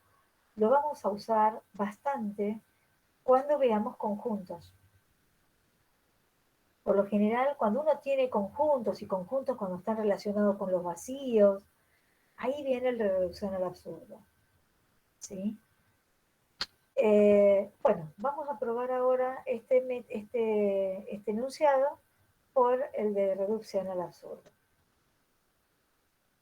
lo vamos a usar bastante cuando veamos conjuntos. Por lo general, cuando uno tiene conjuntos y conjuntos cuando están relacionados con los vacíos, ahí viene el de reducción al absurdo. ¿Sí? Bueno, vamos a probar ahora este enunciado por el de reducción al absurdo.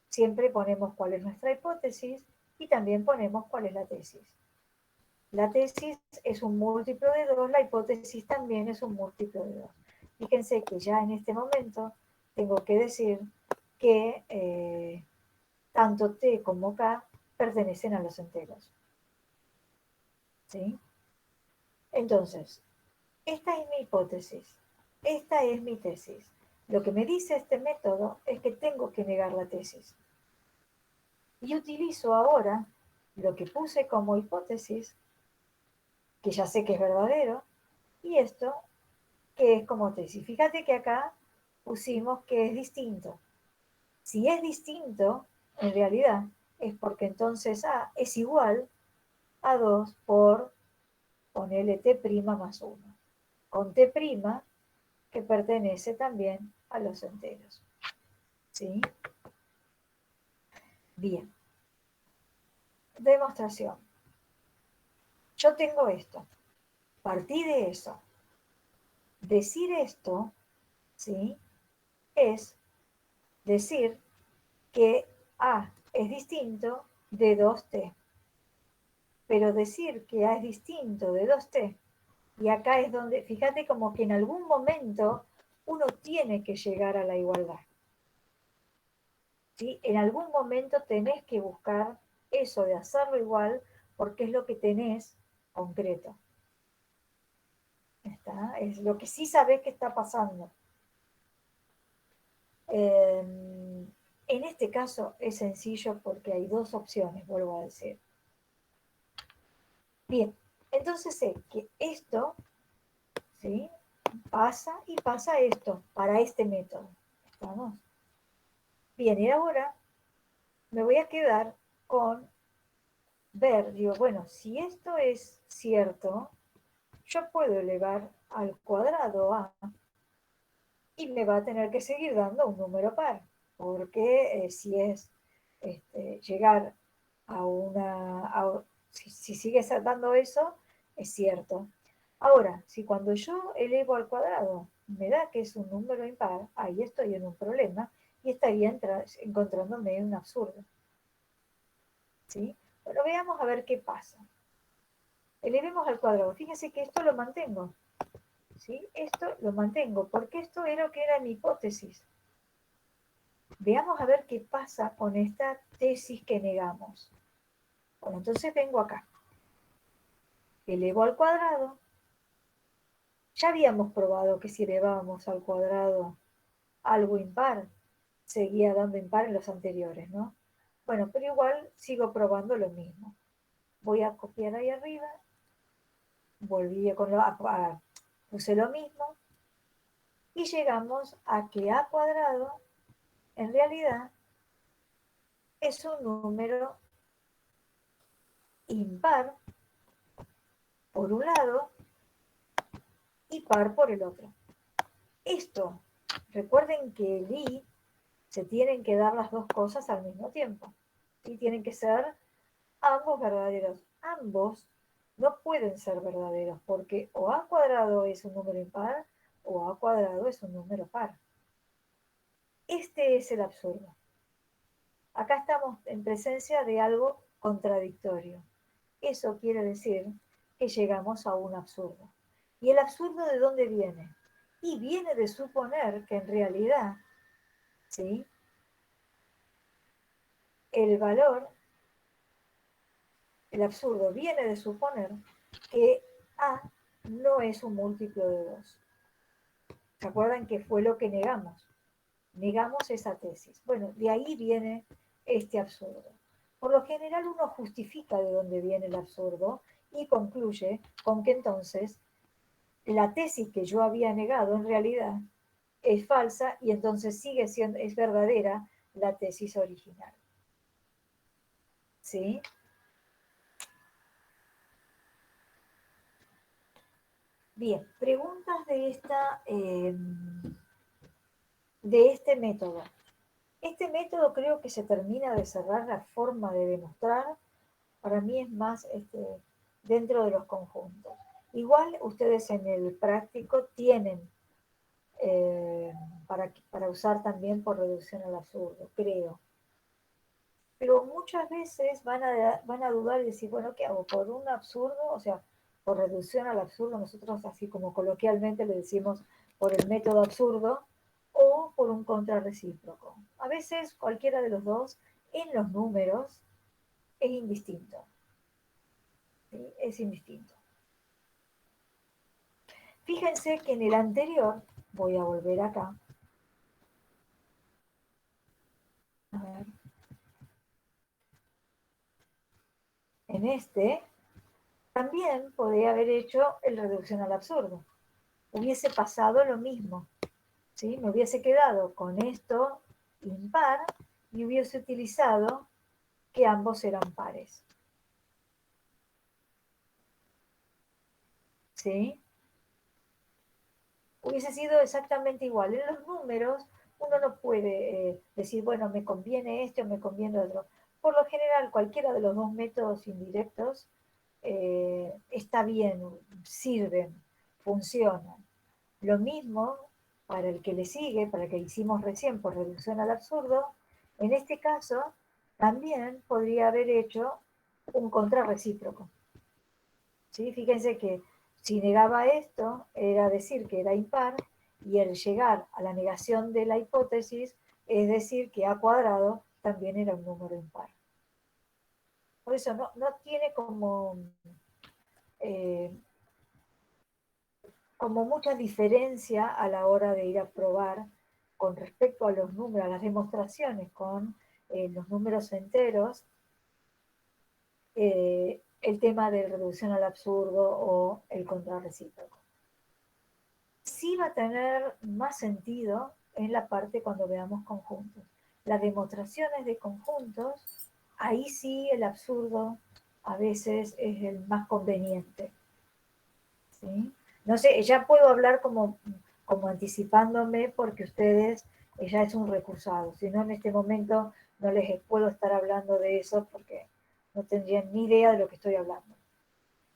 Siempre ponemos cuál es nuestra hipótesis y también ponemos cuál es la tesis. La tesis es un múltiplo de 2, la hipótesis también es un múltiplo de 2. Fíjense que ya en este momento tengo que decir que tanto t como k pertenecen a los enteros. ¿Sí? Entonces, esta es mi hipótesis, esta es mi tesis. Lo que me dice este método es que tengo que negar la tesis. Y utilizo ahora lo que puse como hipótesis que ya sé que es verdadero, y esto, que es como tesis. Fíjate que acá pusimos que es distinto. Si es distinto, en realidad, es porque entonces A es igual a 2 por, ponele T' más 1, con T' que pertenece también a los enteros. ¿Sí? Bien. Demostración. Yo tengo esto. Partí de eso. Decir esto, ¿sí? Es decir que A es distinto de 2T. Pero decir que A es distinto de 2T, y acá es donde, fíjate como que en algún momento uno tiene que llegar a la igualdad. ¿Sí? En algún momento tenés que buscar eso de hacerlo igual porque es lo que tenés concreto. ¿Está? Es lo que sí sabés que está pasando. En este caso es sencillo porque hay dos opciones, vuelvo a decir. Bien, entonces sé que esto, ¿sí? Pasa y pasa esto para este método. ¿Estamos? Bien, y ahora me voy a quedar con ver, digo, bueno, si esto es cierto, yo puedo elevar al cuadrado A y me va a tener que seguir dando un número par, porque si es llegar a si sigue dando eso, es cierto. Ahora, si cuando yo elevo al cuadrado me da que es un número impar, ahí estoy en un problema y estaría encontrándome en un absurdo. ¿Sí? Bueno, veamos a ver qué pasa. Elevemos al cuadrado. Fíjense que esto lo mantengo. ¿Sí? Esto lo mantengo, porque esto es lo que era mi hipótesis. Veamos a ver qué pasa con esta tesis que negamos. Bueno, entonces vengo acá. Elevo al cuadrado. Ya habíamos probado que si elevábamos al cuadrado algo impar, seguía dando impar en los anteriores, ¿no? Bueno, pero igual sigo probando lo mismo. Voy a copiar ahí arriba. Volví con puse lo mismo. Y llegamos a que a cuadrado en realidad es un número impar por un lado y par por el otro. Esto, recuerden que el i se tienen que dar las dos cosas al mismo tiempo. Y tienen que ser ambos verdaderos. Ambos no pueden ser verdaderos porque o a cuadrado es un número impar o a cuadrado es un número par. Este es el absurdo. Acá estamos en presencia de algo contradictorio. Eso quiere decir que llegamos a un absurdo. ¿Y el absurdo de dónde viene? Y viene de suponer que en realidad, ¿sí? El valor, el absurdo viene de suponer que A no es un múltiplo de 2. ¿Se acuerdan que fue lo que negamos? Negamos esa tesis. Bueno, de ahí viene este absurdo. Por lo general uno justifica de dónde viene el absurdo y concluye con que entonces la tesis que yo había negado en realidad es falsa y entonces sigue siendo, es verdadera la tesis original. ¿Sí? Bien, preguntas de este método. Este método creo que se termina de cerrar la forma de demostrar. Para mí es más dentro de los conjuntos. Igual ustedes en el práctico tienen para usar también por reducción al absurdo, creo. Pero muchas veces van a dudar y decir, bueno, ¿qué hago? ¿Por un absurdo? O sea, por reducción al absurdo, nosotros así como coloquialmente le decimos por el método absurdo, o por un contrarrecíproco. A veces cualquiera de los dos en los números es indistinto. ¿Sí? Es indistinto. Fíjense que en el anterior, voy a volver acá. A ver. En este, También podría haber hecho el reducción al absurdo. Hubiese pasado lo mismo, ¿sí? Me hubiese quedado con esto impar y hubiese utilizado que ambos eran pares. ¿Sí? Hubiese sido exactamente igual. En los números uno no puede decir, bueno, me conviene este o me conviene otro. Por lo general, cualquiera de los dos métodos indirectos está bien, sirven, funcionan. Lo mismo para el que le sigue, para el que hicimos recién por reducción al absurdo, en este caso también podría haber hecho un contrarrecíproco. ¿Sí? Fíjense que si negaba esto, era decir que era impar, y el llegar a la negación de la hipótesis es decir que a cuadrado también era un número impar. Por eso no tiene eh, como mucha diferencia a la hora de ir a probar con respecto a los números, a las demostraciones con los números enteros, el tema de reducción al absurdo o el contrarrecíproco. Sí va a tener más sentido en la parte cuando veamos conjuntos. Las demostraciones de conjuntos, ahí sí el absurdo a veces es el más conveniente. ¿Sí? No sé, ya puedo hablar como anticipándome porque ustedes ya es un recursado. Si no, en este momento no les puedo estar hablando de eso porque no tendrían ni idea de lo que estoy hablando.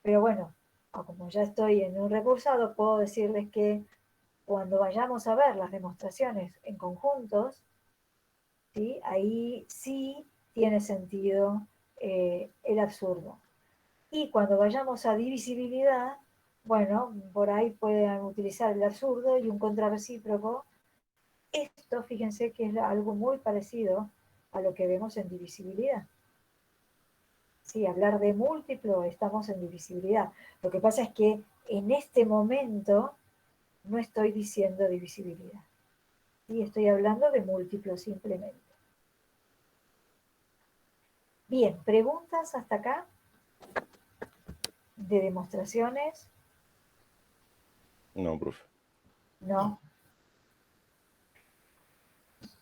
Pero bueno, como ya estoy en un recursado, puedo decirles que cuando vayamos a ver las demostraciones en conjuntos, ¿sí? Ahí sí tiene sentido el absurdo. Y cuando vayamos a divisibilidad, bueno, por ahí pueden utilizar el absurdo y un contrarrecíproco. Esto, fíjense que es algo muy parecido a lo que vemos en divisibilidad. Sí, hablar de múltiplo, estamos en divisibilidad. Lo que pasa es que en este momento no estoy diciendo divisibilidad. Sí, estoy hablando de múltiplo simplemente. Bien, ¿preguntas hasta acá? ¿De demostraciones? No, profe. No.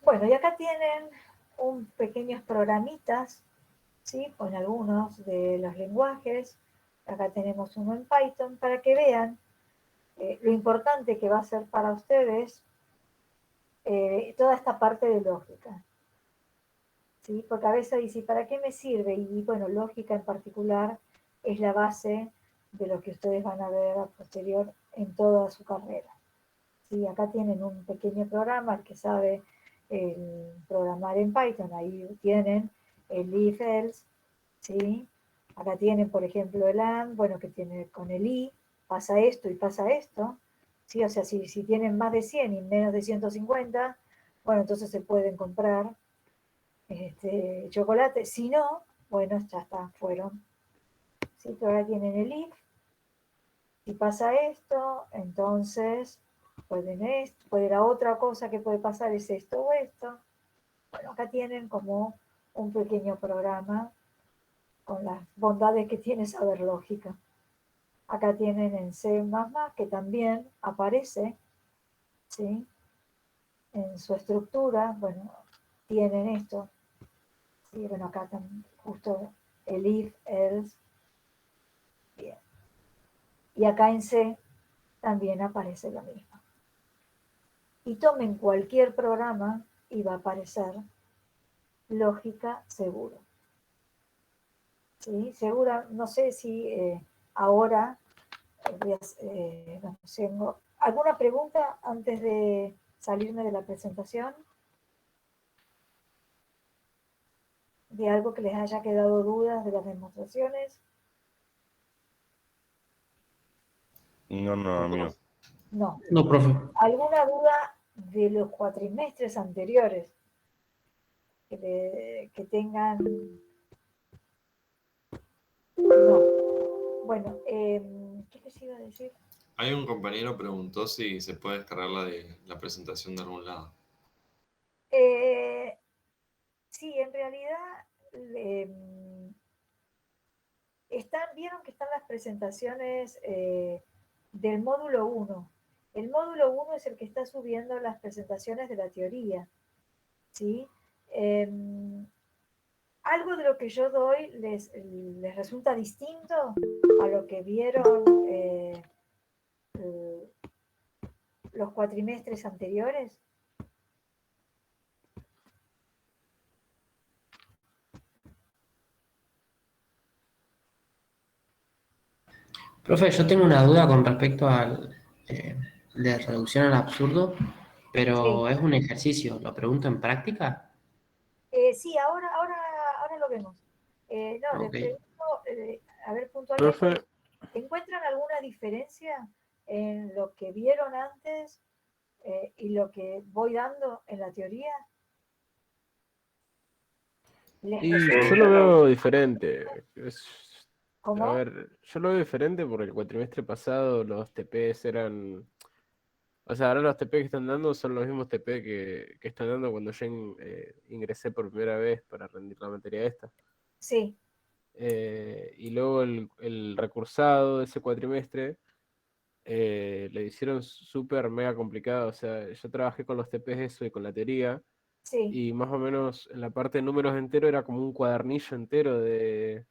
Bueno, y acá tienen un pequeños programitas, ¿sí? Con algunos de los lenguajes. Acá tenemos uno en Python para que vean lo importante que va a ser para ustedes toda esta parte de lógica. ¿Sí? Porque a veces dice, ¿para qué me sirve? Y bueno, lógica en particular es la base de lo que ustedes van a ver a posterior en toda su carrera. ¿Sí? Acá tienen un pequeño programa, el que sabe programar en Python, ahí tienen el if-else, ¿sí? Acá tienen, por ejemplo, el and, bueno, que tiene con el i, pasa esto y pasa esto, ¿sí? O sea, si tienen más de 100 y menos de 150, bueno, entonces se pueden comprar chocolate. Si no, bueno, ya está, fueron. ¿Sí? Pero ahora tienen el if. Si pasa esto, entonces puede la otra cosa que puede pasar es esto o esto. Bueno, acá tienen como un pequeño programa con las bondades que tiene saber lógica. Acá tienen en C++ que también aparece, ¿sí? En su estructura, bueno, tienen esto. ¿Sí? Bueno, acá también justo el if, else. Bien. Y acá en C también aparece lo mismo. Y tomen cualquier programa y va a aparecer lógica seguro. ¿Sí? Segura, no sé si ahora tengo alguna pregunta antes de salirme de la presentación, de algo que les haya quedado dudas de las demostraciones. No, amigo. No. No, profe. ¿Alguna duda de los cuatrimestres anteriores que tengan? No. Bueno, ¿qué les iba a decir? Hay un compañero preguntó si se puede descargar la presentación de algún lado. Sí, en realidad vieron que están las presentaciones del módulo 1. El módulo 1 es el que está subiendo las presentaciones de la teoría, ¿sí? Algo de lo que yo doy les resulta distinto a lo que vieron los cuatrimestres anteriores. Profe, yo tengo una duda con respecto al de reducción al absurdo, pero Sí. es un ejercicio. ¿Lo pregunto en práctica? Sí, ahora lo vemos. No, les Ok. pregunto, a ver, puntualmente, Profe, ¿encuentran alguna diferencia en lo que vieron antes y lo que voy dando en la teoría? ¿Les Y resulta? yo lo veo diferente. A ¿Cómo? ver, yo lo veo diferente porque el cuatrimestre pasado los TPs eran. O sea, ahora los TP que están dando son los mismos TP que están dando cuando yo ingresé por primera vez para rendir la materia esta. Sí, Y luego el recursado de ese cuatrimestre le hicieron súper mega complicado. O sea, yo trabajé con los TPs eso y con la teoría. sí. Y más o menos en la parte de números entero era como un cuadernillo entero de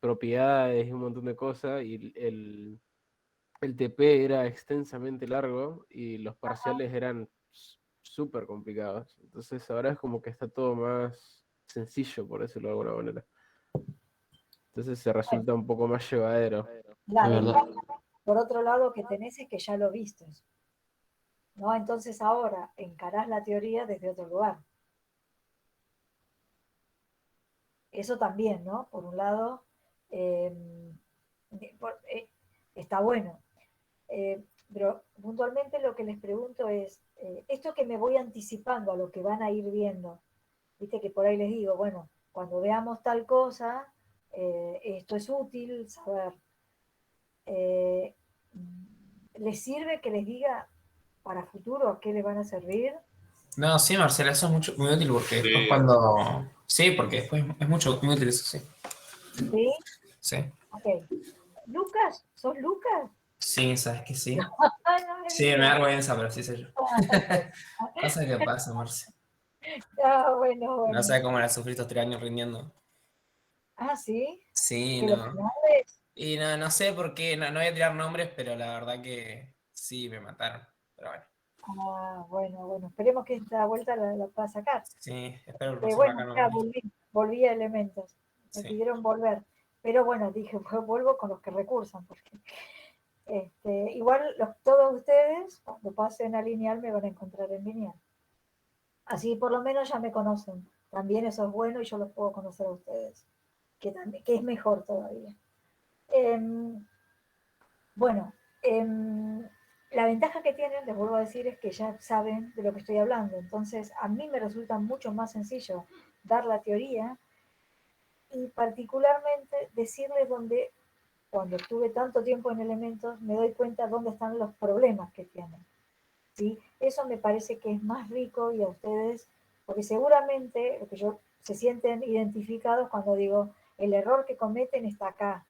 propiedades y un montón de cosas. Y el TP era extensamente largo y los parciales eran súper complicados. Entonces ahora es como que está todo más sencillo, por decirlo de alguna manera. Entonces se Bueno, resulta un poco más llevadero. la Es verdad. ventaja, por otro lado, que tenés es que ya lo viste, ¿no? Entonces ahora encarás la teoría desde otro lugar. Eso también, ¿no? Por un lado, eh, está bueno. Pero puntualmente lo que les pregunto es, esto que me voy anticipando a lo que van a ir viendo, viste que por ahí les digo, bueno, cuando veamos tal cosa, esto es útil saber. Eh, ¿Les sirve que les diga para futuro a qué les van a servir? No, sí, Marcela, eso es mucho, muy útil porque después Sí, cuando... Sí, porque después es mucho, muy útil eso, sí. ¿Sí? Sí, Ok. ¿Lucas? ¿Sos Lucas? sí, sabes que sí. Ay, no me Sí, me da digas. vergüenza, pero sí sé yo. Cosa que pasa, Marce. Ah, bueno, No bueno. sabe cómo la sufrí estos 3 años rindiendo. Ah, sí. Sí, Que los no. finales. Y no, no sé por qué, no, no voy a tirar nombres, pero la verdad que sí, me mataron. Pero bueno, Ah, bueno, bueno. Esperemos que esta vuelta la pueda sacar. sí, espero el Que próximo bueno, acá no ya venir. volví a elementos. Me Sí. pidieron volver. Pero bueno, dije, pues vuelvo con los que recursan, porque igual todos ustedes, cuando pasen a lineal, me van a encontrar en lineal. Así por lo menos ya me conocen. También eso es bueno y yo los puedo conocer a ustedes, que es mejor todavía. Bueno, la ventaja que tienen, les vuelvo a decir, es que ya saben de lo que estoy hablando. Entonces, a mí me resulta mucho más sencillo dar la teoría y particularmente decirles dónde, cuando estuve tanto tiempo en elementos, me doy cuenta dónde están los problemas que tienen. ¿Sí? Eso me parece que es más rico y a ustedes, porque seguramente lo que yo se sienten identificados cuando digo, el error que cometen está acá,